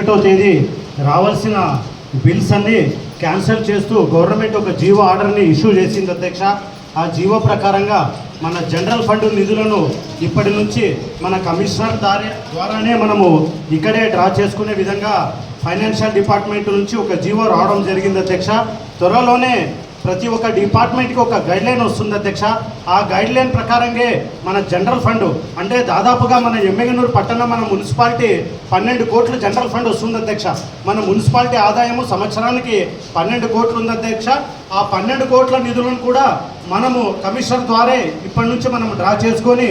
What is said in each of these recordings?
31వ తేదీ రావాల్సిన బిల్స్ అన్ని క్యాన్సిల్ చేస్తూ గవర్నమెంట్ ఒక జీవో ఆర్డర్ని ఇష్యూ చేసింది అధ్యక్ష. ఆ జీవో ప్రకారంగా మన జనరల్ ఫండ్ నిధులను ఇప్పటి నుంచి మన కమిషనర్ ద్వారానే మనము ఇక్కడే డ్రా చేసుకునే విధంగా ఫైనాన్షియల్ డిపార్ట్మెంట్ నుంచి ఒక జీవో రావడం జరిగింది అధ్యక్ష. త్వరలోనే ప్రతి ఒక్క డిపార్ట్మెంట్కి ఒక గైడ్లైన్ వస్తుంది అధ్యక్ష. ఆ గైడ్లైన్ ప్రకారంగా మన జనరల్ ఫండ్ అంటే దాదాపుగా మన ఎమ్మెగనూరు పట్టణం మన మున్సిపాలిటీ 12 కోట్ల జనరల్ ఫండ్ వస్తుంది అధ్యక్ష. మన మున్సిపాలిటీ ఆదాయము సంవత్సరానికి 12 కోట్లు ఉంది అధ్యక్ష. ఆ 12 కోట్ల నిధులను కూడా మనము కమిషనర్ ద్వారా ఇప్పటి నుంచి మనం డ్రా చేసుకొని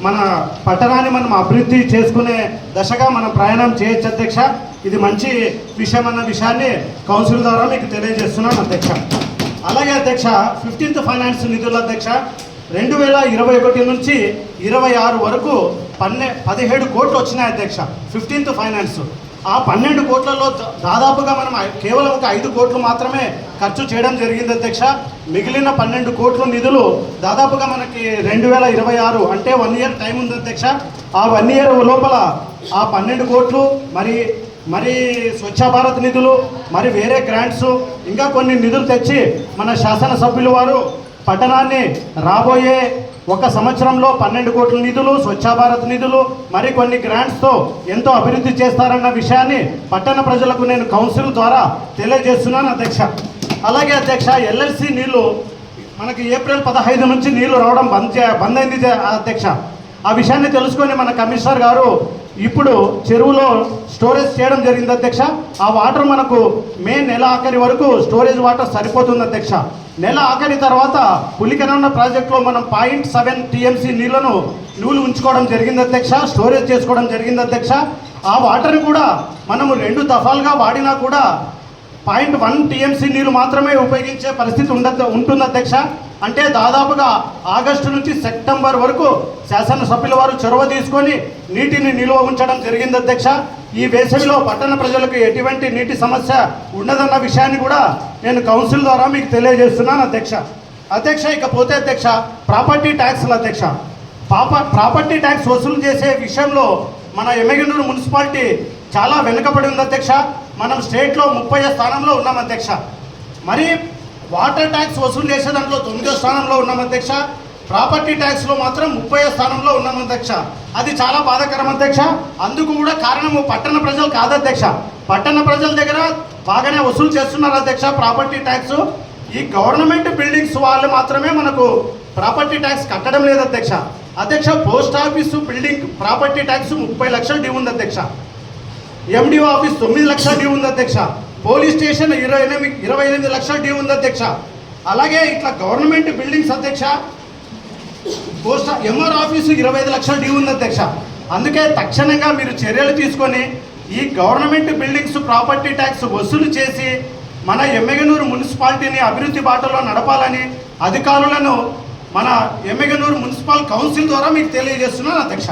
మన పట్టణాన్ని మనం అభివృద్ధి చేసుకునే దశగా మనం ప్రయాణం చేయొచ్చు అధ్యక్ష. ఇది మంచి విషయం అన్న విషయాన్ని కౌన్సిల్ ద్వారా మీకు తెలియజేస్తున్నాను అధ్యక్ష. అలాగే అధ్యక్ష 15th ఫైనాన్స్ నిధుల అధ్యక్ష 2021 నుంచి 26 వరకు 17 కోట్లు వచ్చినాయి అధ్యక్ష 15th ఫైనాన్స్. ఆ 12 కోట్లలో దాదాపుగా మనం కేవలం ఒక 5 కోట్లు మాత్రమే ఖర్చు చేయడం జరిగింది అధ్యక్ష. మిగిలిన 12 కోట్ల నిధులు దాదాపుగా మనకి 2026 అంటే 1 ఇయర్ టైం ఉంది అధ్యక్ష. ఆ 1 ఇయర్ లోపల ఆ 12 కోట్లు మరి స్వచ్ఛ భారత్ నిధులు మరి వేరే గ్రాంట్స్ ఇంకా కొన్ని నిధులు తెచ్చి మన శాసనసభ్యులు వారు పట్టణాన్ని రాబోయే ఒక సంవత్సరంలో 12 కోట్ల నిధులు స్వచ్ఛ భారత్ నిధులు మరి కొన్ని గ్రాంట్స్తో ఎంతో అభివృద్ధి చేస్తారన్న విషయాన్ని పట్టణ ప్రజలకు నేను కౌన్సిల్ ద్వారా తెలియజేస్తున్నాను అధ్యక్ష. అలాగే అధ్యక్ష ఎల్ఎల్సి నీళ్లు మనకి ఏప్రిల్ 15 నుంచి నీళ్లు రావడం బంద్ అయింది అధ్యక్ష. ఆ విషయాన్ని తెలుసుకొని మన కమిషనర్ గారు ఇప్పుడు చెరువులో స్టోరేజ్ చేయడం జరిగింది అధ్యక్ష. ఆ వాటర్ మనకు మే నెల ఆఖరి వరకు స్టోరేజ్ వాటర్ సరిపోతుంది అధ్యక్ష. నెల ఆఖరి తర్వాత పులికెరన్న ప్రాజెక్టులో మనం 0.7 TMC నీళ్లు ఉంచుకోవడం జరిగింది అధ్యక్ష. స్టోరేజ్ చేసుకోవడం జరిగింది అధ్యక్ష. ఆ వాటర్ని కూడా మనము 2 దఫాలుగా వాడినా కూడా 0.1 TMC నీరు మాత్రమే ఉపయోగించే పరిస్థితి ఉంటుంది అధ్యక్ష. అంటే దాదాపుగా ఆగస్టు నుంచి సెప్టెంబర్ వరకు శాసనసభ్యుల వారు చొరవ తీసుకొని నీటిని నిల్వ ఉంచడం జరిగింది అధ్యక్ష. ఈ వేసవిలో పట్టణ ప్రజలకు ఎటువంటి నీటి సమస్య ఉండదన్న విషయాన్ని కూడా నేను కౌన్సిల్ ద్వారా మీకు తెలియజేస్తున్నాను అధ్యక్ష. ఇకపోతే అధ్యక్ష ప్రాపర్టీ ట్యాక్స్ల అధ్యక్ష ప్రాపర్టీ ట్యాక్స్ వసూలు చేసే విషయంలో మన ఎమ్మెగనూరు మున్సిపాలిటీ చాలా వెనుకబడి ఉంది అధ్యక్ష. మనం స్టేట్లో 30వ స్థానంలో ఉన్నాం అధ్యక్ష. మరి వాటర్ ట్యాక్స్ వసూలు చేసే దాంట్లో 9వ స్థానంలో ఉన్నాం అధ్యక్ష. ప్రాపర్టీ ట్యాక్స్లో మాత్రం 30వ స్థానంలో ఉన్నాం అధ్యక్ష. అది చాలా బాధాకరం అధ్యక్ష. అందుకు కూడా కారణము పట్టణ ప్రజలు కాదు అధ్యక్ష. పట్టణ ప్రజల దగ్గర బాగానే వసూలు చేస్తున్నారు అధ్యక్ష ప్రాపర్టీ ట్యాక్స్. ఈ గవర్నమెంట్ బిల్డింగ్స్ వాళ్ళు మాత్రమే మనకు ప్రాపర్టీ ట్యాక్స్ కట్టడం లేదు అధ్యక్ష. Post office building property tax 30 లక్షల డ్యూ ఉంది అధ్యక్ష. ఎండిఓ ఆఫీస్ 9 లక్షల డ్యూ ఉంది అధ్యక్ష. పోలీస్ స్టేషన్ 28 లక్షల డ్యూ ఉంది అధ్యక్ష. అలాగే ఇట్లా గవర్నమెంట్ బిల్డింగ్స్ అధ్యక్ష ఎంఆర్ ఆఫీసు 25 లక్షల డ్యూ ఉంది అధ్యక్ష. అందుకే తక్షణంగా మీరు చర్యలు తీసుకొని ఈ గవర్నమెంట్ బిల్డింగ్స్ ప్రాపర్టీ ట్యాక్స్ వసూలు చేసి మన ఎమ్మెగనూరు మున్సిపాలిటీని అభివృద్ధి బాటలో నడపాలని అధికారులను మన ఎమ్మెగనూరు మున్సిపల్ కౌన్సిల్ ద్వారా మీకు తెలియజేస్తున్నాను అధ్యక్ష.